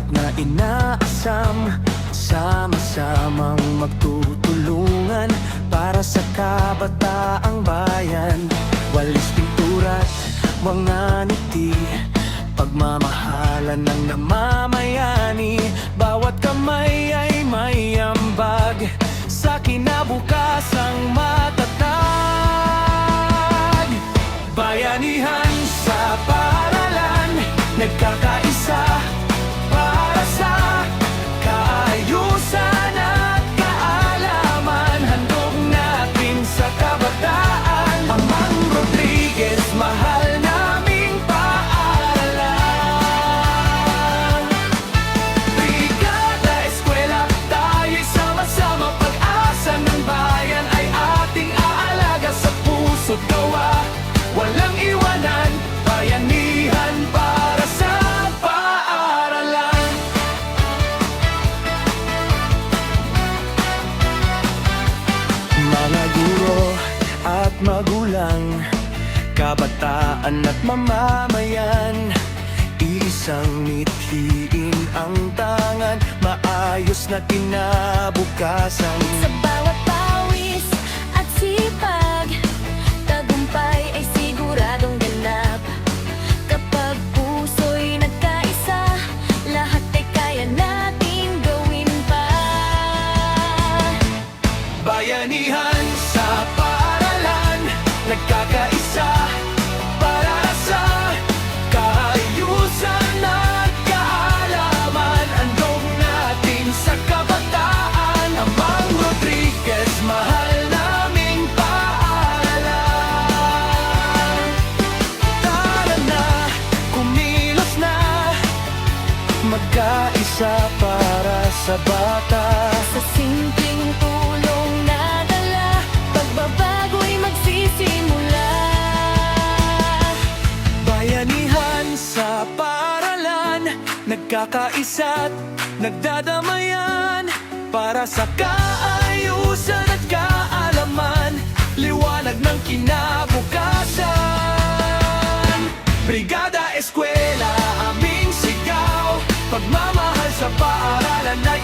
Tiyak na inaasam, sama-samang magtutulungan para sa kabataang bayan. Walis pintura't mga ngiti, pagmamahalan ng namamayani. Bawat kamay ay may ambag sa kinabukasang matatag. Bayanihan sa paaralan, nagkakaisa para sa kaayusan at kaalaman. Handog natin sa kabataan, Amang Rodriguez, mahal naming paaralan. Brigada Eskwela, tayo'y sama-sama, pag-asa ng bayan ay ating aalaga sa puso't gawa. Walang iwanan, bayanihan para sa paaralan. Mga guro at magulang, kabataan at mamamayan, isang mithiin ang tangan, maayos na kinabukasan. Sa bawat pawis at sipag, tagumpay ay siguradong ganap. Kapag puso'y nagkaisa, lahat ay kaya natin gawin pa. Bayanihan sa paaralan, nagkakaisa para sa kaayusan at kaalaman. Andog natin sa kabataan, Amang Rodriguez, mahal naming paaralan. Tara na, kumilos na, magkaisa para sa bata. Sa simpleng tulong na dala, pagbabago'y magsisimula. Bayanihan sa paaralan, nagkakaisa't nagdadamayan para sa kaayusan at kaalaman. Liwanag ng kinabukasan. Brigada Eskwela, aming sigaw, pagmamahal sa paaralan ay